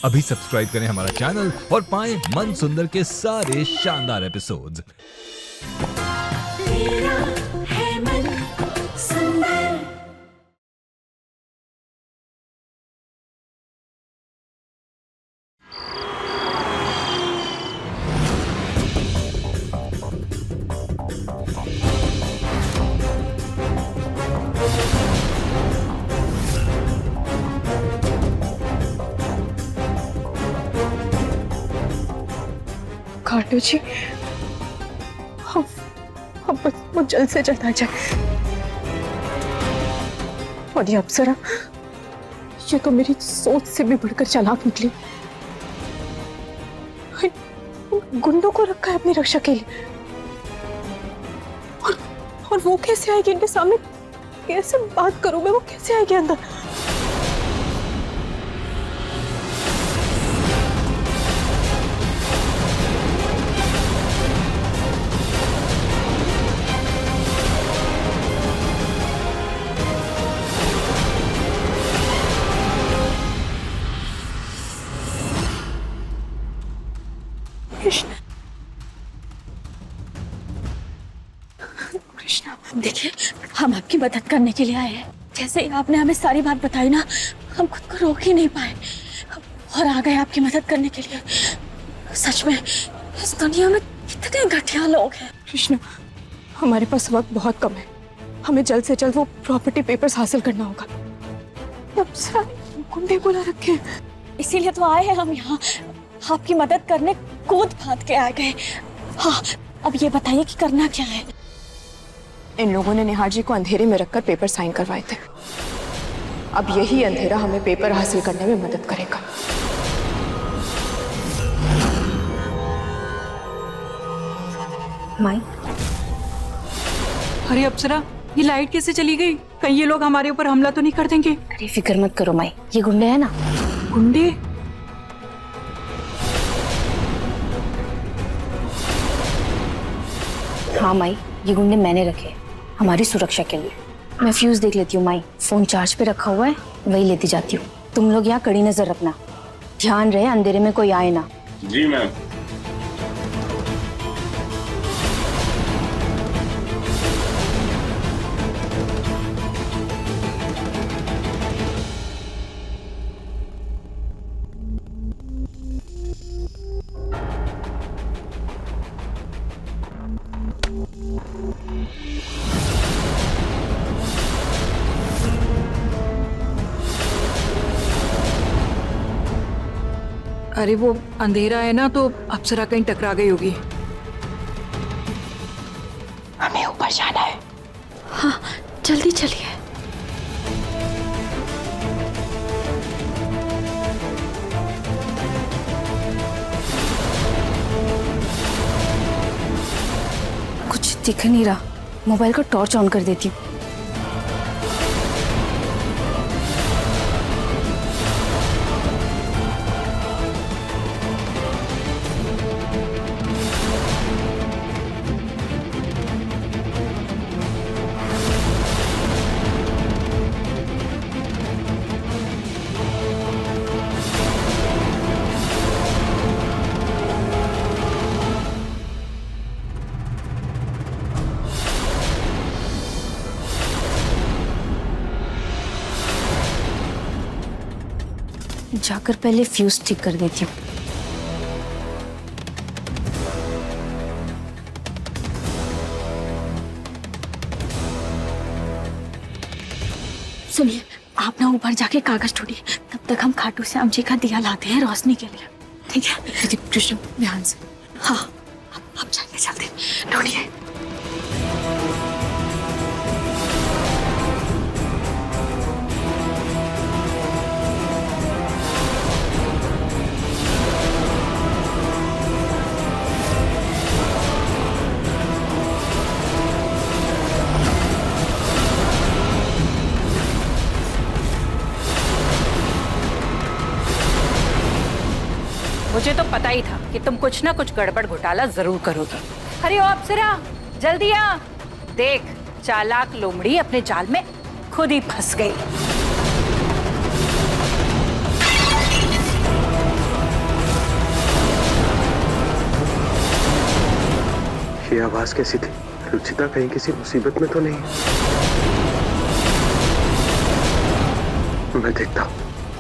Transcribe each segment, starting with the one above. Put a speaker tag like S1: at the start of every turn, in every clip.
S1: अभी सब्सक्राइब करें हमारा चैनल और पाएं मन सुंदर के सारे शानदार एपिसोड्स।
S2: तेरा है मन सुंदर।
S3: खाटू जी, हम बस वो जल्द से जल्द आ जाए। और ये अप्सरा, ये तो मेरी सोच से भी बढ़कर चालाक निकली। गुंडों को रखा है अपनी रक्षा के लिए, और वो कैसे आएगी इनके सामने? कैसे बात करूं मैं? वो कैसे आएगी अंदर? कृष्ण, कृष्णा,
S4: देखिए, हम आपकी मदद करने के लिए आए हैं। जैसे ही आपने हमें सारी बात बताई ना, हम खुद को रोक ही नहीं पाए और आ गए आपकी मदद करने के लिए। सच में इस दुनिया में कितने घटिया लोग हैं।
S3: कृष्ण, हमारे पास वक्त बहुत कम है। हमें जल्द से जल्द वो प्रॉपर्टी पेपर्स हासिल करना होगा। अब सारे गुंडे बुला रखे हैं।
S4: इसीलिए तो आए हैं हम यहाँ, आपकी मदद करने कूद फाद के आ गए। हाँ, अब ये बताइए कि करना क्या है?
S3: इन लोगों ने निहार जी को अंधेरे में रखकर पेपर साइन करवाए थे। अब यही अंधेरा हमें पेपर हासिल करने में मदद करेगा।
S4: माई,
S5: अरे अप्सरा, ये लाइट कैसे चली गई? कहीं ये लोग हमारे ऊपर हमला तो नहीं कर देंगे?
S4: अरे फिक्र मत करो माई, ये गुंडे हैं ना।
S5: गुंडे?
S4: हाँ माई, ये गुंडे मैंने रखे हमारी सुरक्षा के लिए। मैं फ्यूज देख लेती हूँ माई, फोन चार्ज पे रखा हुआ है, वही लेती जाती हूँ। तुम लोग यहाँ कड़ी नजर रखना, ध्यान रहे अंधेरे में कोई आए ना।
S6: जी मैम।
S5: अरे वो अंधेरा है ना, तो अप्सरा कहीं टकरा गई होगी।
S3: हमें ऊपर जाना है।
S4: हाँ, जल्दी चलिए। कुछ दिख नहीं रहा, मोबाइल का टॉर्च ऑन कर देती हूँ। जाकर पहले फ्यूज ठीक कर देती हूँ। सुनिए, आप ना ऊपर जाके कागज ढूंढिए, तब तक हम खाटू श्याम जी का दिया लाते हैं रोशनी के लिए। ठीक है?
S3: कृष्ण, ध्यान से।
S4: हाँ, आप जाइए जल्दी, ढूंढिए।
S7: मुझे तो पता ही था कि तुम कुछ ना कुछ गड़बड़ घोटाला जरूर करोगे। अरे ओ अप्सरा, जल्दी आ। देख, चालाक लोमड़ी अपने जाल में खुद ही फंस गई।
S6: ये आवाज कैसी थी? रुचिता कहीं किसी मुसीबत में तो नहीं? मैं देखता हूँ।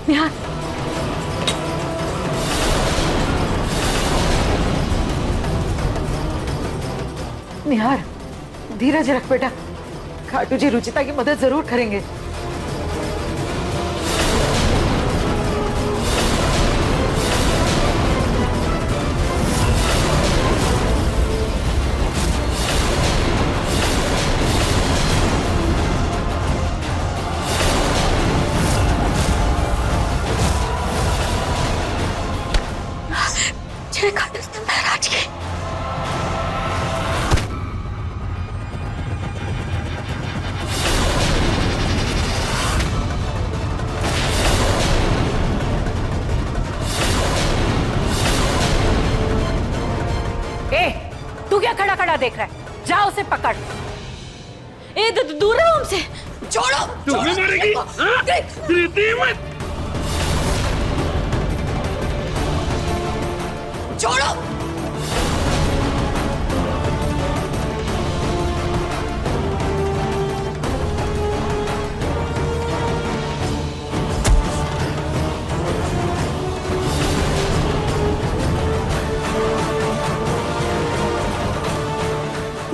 S4: निहार,
S7: निहार, धीरज रख बेटा। खाटू जी रुचिता की मदद जरूर करेंगे।
S4: जय खाटू श्याम महाराज की।
S7: तू क्या खड़ा खड़ा देख रहा है? जा उसे पकड़।
S4: दूर रहो हमसे।
S3: छोड़ो।
S6: तू भी मारेगी? प्रीति मत।
S3: छोड़ो।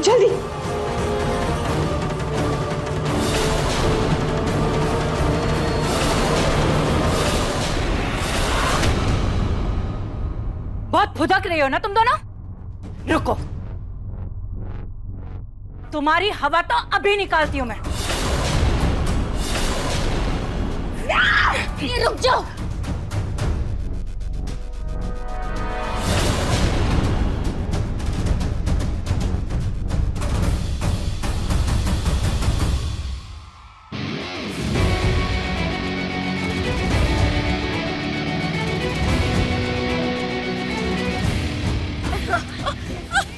S3: जल्दी।
S7: बहुत फुदक रही हो ना तुम दोनों? रुको, तुम्हारी हवा तो अभी निकालती हूं मैं।
S4: रुक जाओ।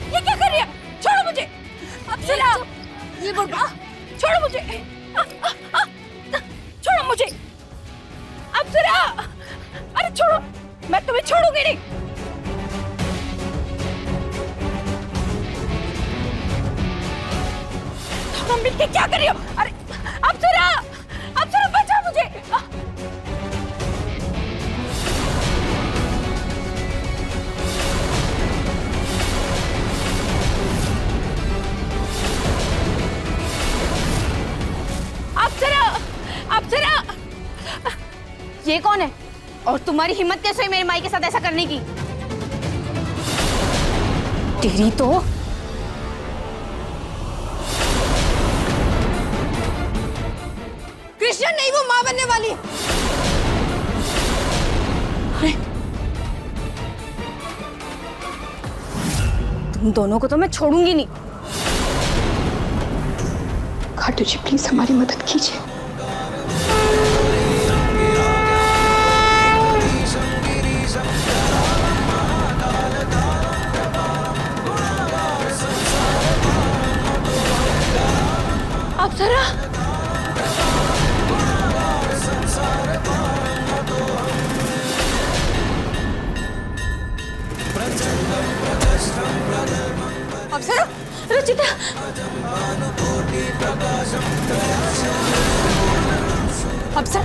S7: ये क्या कर रही है? छोड़ो मुझे। अप्सरा, ये छोड़ो मुझे। छोड़ो मुझे। अप्सरा, अरे छोड़ो, मैं तुम्हें छोड़ूंगी नहीं। तुम मिलके क्या कर रही हो? अरे अप्सरा, अप्सरा बचा मुझे। अप्सरा, अप्सरा,
S4: ये कौन है और तुम्हारी हिम्मत कैसे हुई मेरी माई के साथ ऐसा करने की? तेरी तो
S3: कृष्णा नहीं, वो माँ बनने वाली है।
S4: तुम दोनों को तो मैं छोड़ूंगी नहीं।
S3: खाटू जी प्लीज हमारी मदद कीजिए।
S4: अप्सरा,
S3: अप्सरा,
S4: रुचिता,
S3: अप्सरा,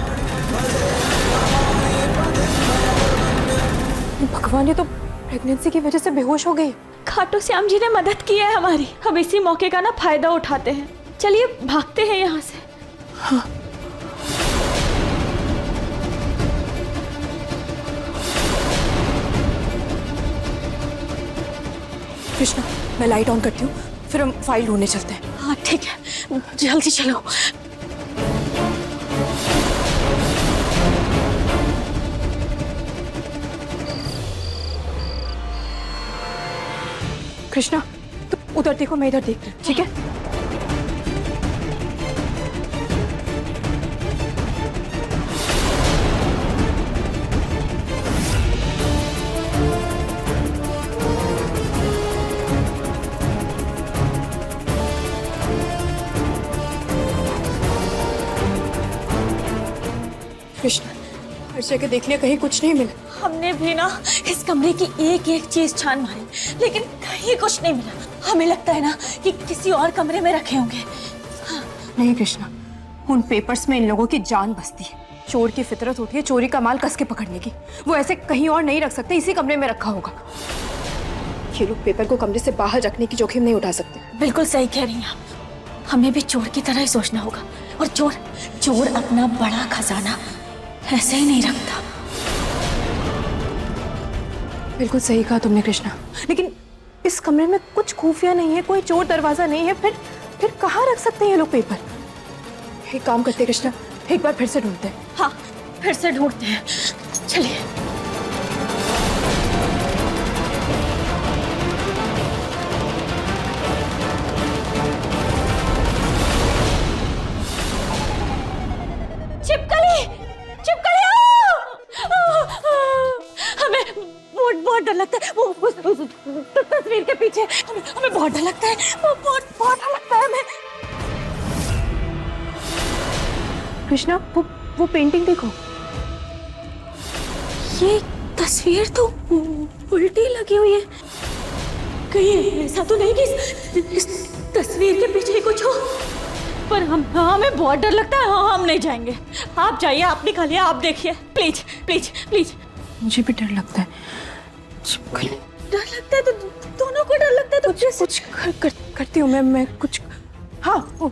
S3: भगवान, ये तो प्रेगनेंसी की वजह से बेहोश हो गई।
S4: खाटू श्याम जी ने मदद की है हमारी। हम इसी मौके का ना फायदा उठाते हैं। चलिए भागते हैं यहाँ से।
S3: हाँ। कृष्णा, मैं लाइट ऑन करती हूँ, फिर हम फाइल ढूंढने चलते हैं।
S4: हाँ ठीक है, जल्दी चलो।
S3: कृष्णा, तुम उधर देखो, मैं इधर देखती हूँ, ठीक है? कृष्णा, हर जगह देख लिया, कहीं कुछ नहीं मिला।
S4: हमने भी ना इस कमरे की एक एक चीज छान मारी, लेकिन कहीं कुछ नहीं मिला। हमें लगता है ना कि किसी और कमरे में रखे होंगे।
S3: नहीं कृष्णा, उन पेपर्स में इन लोगों की जान बसती है। चोर की फितरत होती है चोरी का माल कस के पकड़ने की। वो ऐसे कहीं और नहीं रख सकते, इसी कमरे में रखा होगा। ये लोग पेपर को कमरे से बाहर रखने की जोखिम नहीं उठा सकते।
S4: बिल्कुल सही कह रही हैं आप। हमें भी चोर की तरह ही सोचना होगा। और चोर अपना बड़ा खजाना ऐसे ही नहीं रखता।
S3: बिल्कुल सही कहा तुमने कृष्णा, लेकिन इस कमरे में कुछ खुफिया नहीं है, कोई चोर दरवाजा नहीं है। फिर कहाँ रख सकते हैं ये लोग पेपर? एक काम करते हैं कृष्णा, एक बार फिर से ढूंढते हैं।
S4: हाँ, फिर से ढूंढते हैं। चलिए। छिपकली हमें बहुत डर लगता है। वो तस्वीर के पीछे हमें बहुत डर लगता है। वो बहुत डर लगता है हमें।
S3: कृष्णा, वो पेंटिंग देखो।
S4: ये तस्वीर तो उल्टी लगी हुई है। कहीं ऐसा तो नहीं कि इस तस्वीर के पीछे कुछ हो? पर हमें बहुत डर लगता है। हम नहीं जाएंगे। आप जाइए, आप निकालिए, आप देखिए। Please please please.
S3: मुझे भी डर लगता है।
S4: डर लगता है तो दोनों को डर लगता है तो
S3: कुछ करती हूँ मैं कुछ। हाँ, वो।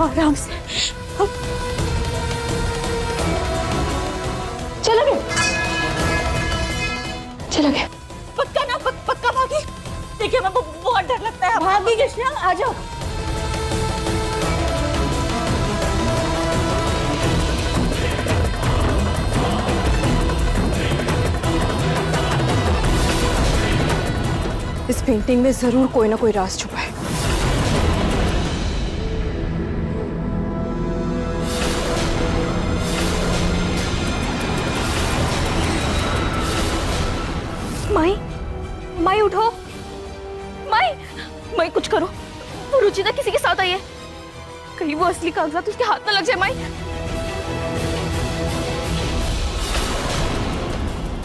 S4: आराम से।
S3: चला गया।
S4: पक्का ना? पक्का भागी? देखिए, हमें बहुत डर लगता है। भागी कृष्णा, आ जाओ।
S3: इस पेंटिंग में जरूर कोई ना कोई राज छुपा है।
S4: माई उठो। माई कुछ करो। वो रुचिता किसी के साथ आई है। कहीं वो असली कागजात उसके हाथ में लग जाए। माई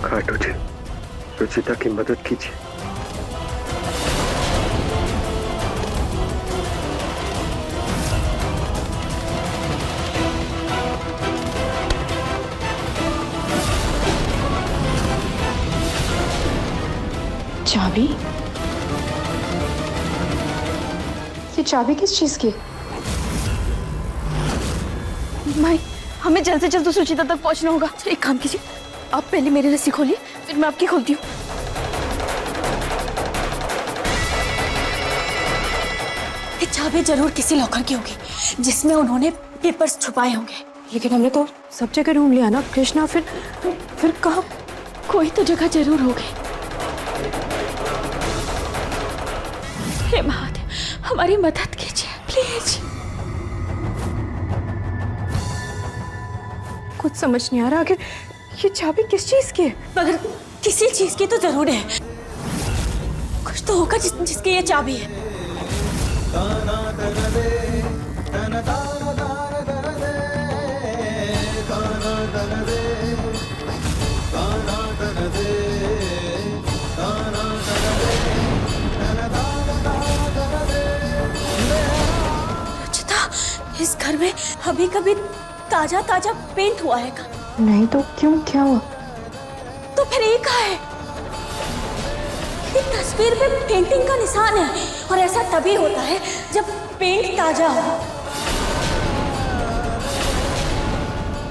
S6: खाटू जी, रुचिता की मदद कीजिए।
S3: चाबी? ये चाबी किस चीज की?
S4: माई, हमें जल्द से जल्द उस रुचिता तक पहुंचना होगा। एक काम कीजिए, आप पहले मेरी रस्सी खोलिए, फिर मैं आपकी खोलती हूँ। ये चाबी जरूर किसी लॉकर की होगी जिसमें उन्होंने पेपर्स छुपाए होंगे।
S3: लेकिन हमने तो सब जगह ढूंढ लिया ना कृष्णा। फिर कहाँ?
S4: कोई तो जगह जरूर होगी। हे महादेव, हमारी मदद कीजिए प्लीज।
S3: कुछ समझ नहीं आ रहा, आखिर ये चाबी किस चीज की है?
S4: मगर किसी चीज की तो जरूर है। कुछ तो होगा जिसकी ये चाबी है। रुचिता, इस घर में अभी कभी ताजा ताजा पेंट हुआ है का?
S3: नहीं तो क्यों, क्या हुआ?
S4: तो फिर ये कहाँ है? इस तस्वीर पे पेंटिंग का निशान है, और ऐसा तभी होता है जब पेंट ताजा हो।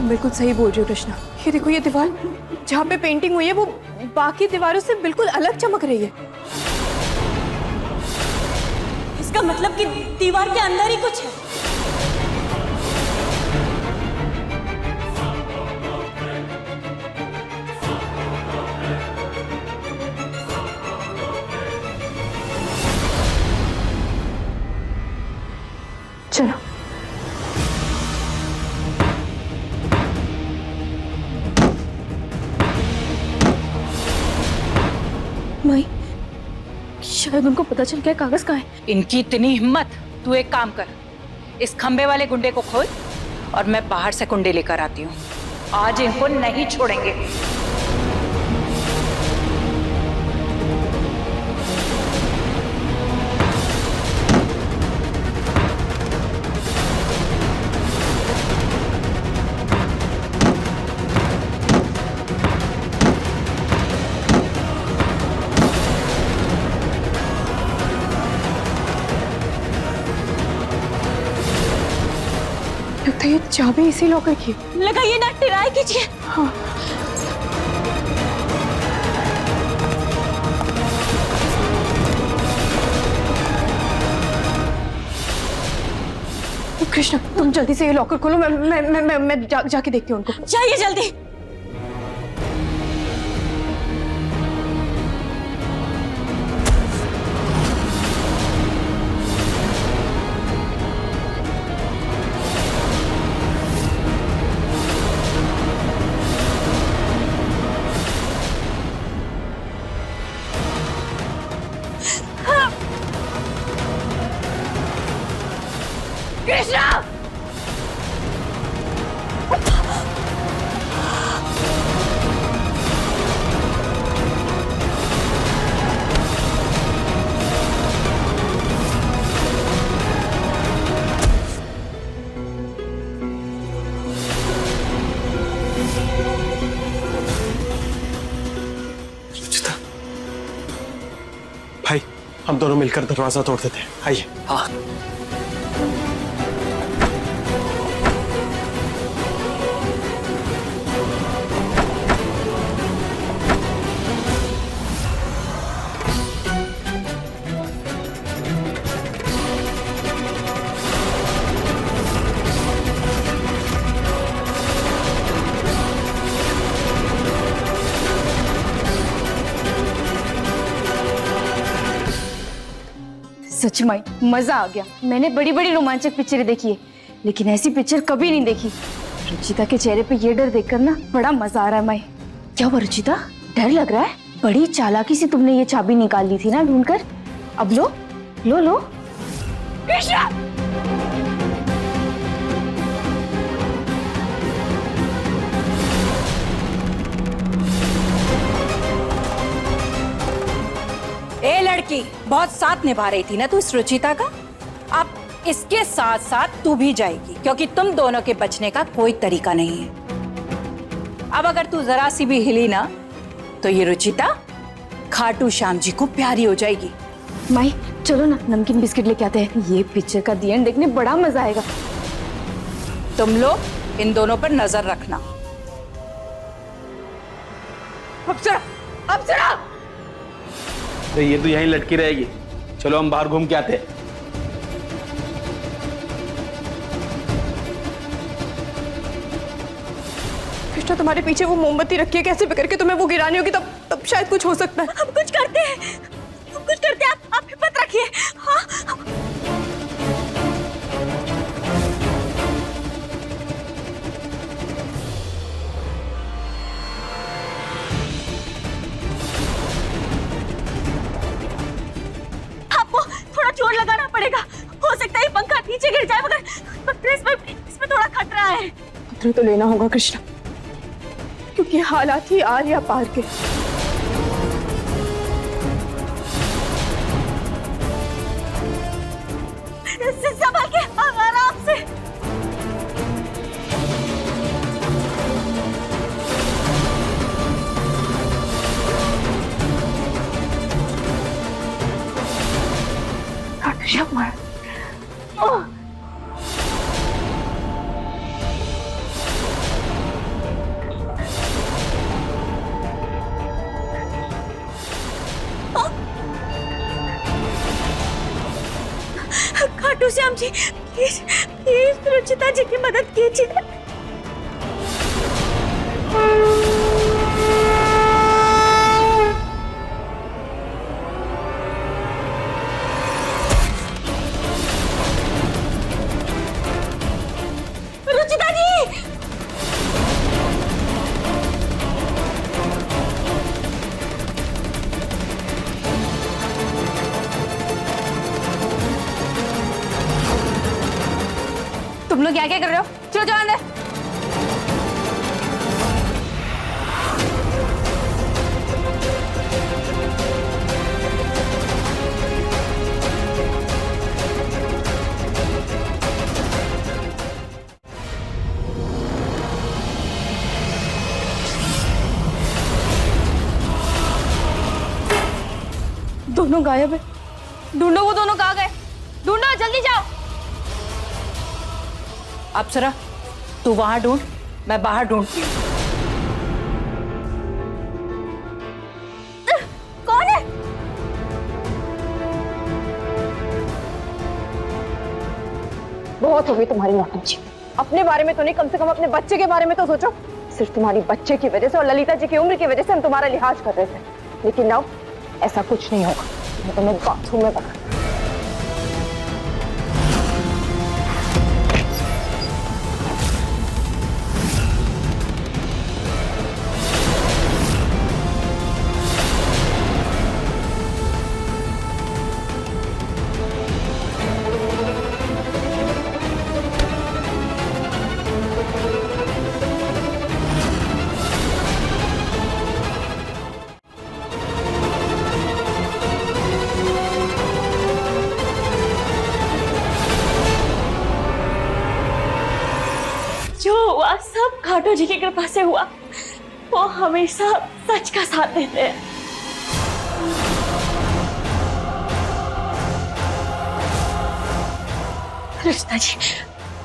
S3: बिल्कुल सही बोल रही हो कृष्णा। ये देखो, ये दीवार जहाँ पे पेंटिंग हुई है वो बाकी दीवारों से बिल्कुल अलग चमक रही है।
S4: इसका मतलब कि दीवार के अंदर ही कुछ है।
S3: चलो।
S4: माई, शायद उनको पता चल गया कागज कहाँ है।
S7: इनकी इतनी हिम्मत, तू एक काम कर, इस खंबे वाले गुंडे को खोल और मैं बाहर से कुंडे लेकर आती हूँ। आज इनको नहीं छोड़ेंगे।
S3: लगता है ये चाबी इसी लॉकर की है।
S4: लगाइए ना, ट्राई कीजिए।
S3: हाँ। कृष्णा तुम जल्दी से ये लॉकर खोलो, मैं जाके देखती हूँ उनको।
S4: जाइए जल्दी।
S7: कृष्णा!
S6: रुचिता, भाई हम दोनों मिलकर दरवाजा तोड़ देते हैं, आइए। हाँ।
S3: सच में मजा आ गया। मैंने बड़ी बड़ी रोमांचक पिक्चरें देखी है, लेकिन ऐसी पिक्चर कभी नहीं देखी। रुचिता के चेहरे पे ये डर देखकर ना बड़ा मजा आ रहा है। माई, क्या हुआ रुचिता, डर लग रहा है? बड़ी चालाकी से तुमने ये चाबी निकाल ली थी ना ढूंढकर। अब लो लो लो। कृष्णा!
S7: ए लड़की, बहुत साथ निभा रही थी ना तू इस रुचिता का, अब इसके साथ साथ तू भी जाएगी, क्योंकि तुम दोनों के बचने का कोई तरीका नहीं है। अब अगर तू जरा सी भी हिली ना तो ये रुचिता खाटू श्याम जी को प्यारी हो जाएगी।
S3: माई चलो ना नमकीन बिस्किट लेके आते हैं, ये पिक्चर का दी एंड देखने बड़ा मजा आएगा।
S7: तुम लोग इन दोनों पर नजर रखना। अप्सरा, अप्सरा!
S8: तो ये तो यहीं लटकी रहेगी, चलो हम बाहर घूम के आते हैं।
S3: कृष्णा तुम्हारे पीछे वो मोमबत्ती रखी है, कैसे भी करके तुम्हें वो गिरानी होगी, तब शायद कुछ हो सकता है।
S4: हम कुछ करते हैं, हम कुछ करते हैं, आप हिम्मत रखिए। हाँ। आपको थोड़ा जोर लगाना पड़ेगा, हो सकता है ये पंखा नीचे गिर जाए, मगर इसमें थोड़ा खतरा है।
S3: खतरा तो लेना होगा कृष्णा, क्योंकि हालात ही आर या पार के।
S4: संभाल के, आराम से। खाटू श्याम जी, प्लीज प्लीज रुचिता जी की मदद कीजिए। रुचिता जी!
S3: तुम लोग क्या क्या कर रहे हो? चलो जाओ अंदर। दोनों गायब है। ढूंढो, वो दोनों कहाँ गए? ढूंढो, जल्दी जाओ।
S7: अप्सरा, तू वहां ढूंढ, मैं बाहर ढूंढती हूँ।
S3: कौन है? बहुत हो गई तुम्हारी नौटंकी। अपने बारे में तो नहीं, कम से कम अपने बच्चे के बारे में तो सोचो। सिर्फ तुम्हारी बच्चे की वजह से और ललिता जी की उम्र की वजह से हम तुम्हारा लिहाज कर रहे थे, लेकिन अब ऐसा कुछ नहीं होगा। मैं तुम्हें बाथरूम में पकड़।
S4: जो हुआ सब खाटू जी की कृपा से हुआ। वो हमेशा सच का साथ देते हैं। रुचिता जी,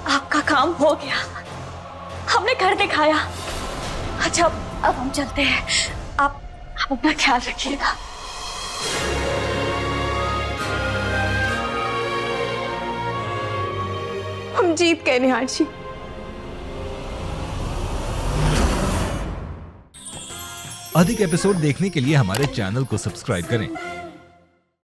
S4: आपका काम हो गया। हमने घर दिखाया। अच्छा, अब हम चलते हैं। आप अपना ख्याल रखिएगा।
S3: हम जीत गए निहार जी।
S1: अधिक एपिसोड देखने के लिए हमारे चैनल को सब्सक्राइब करें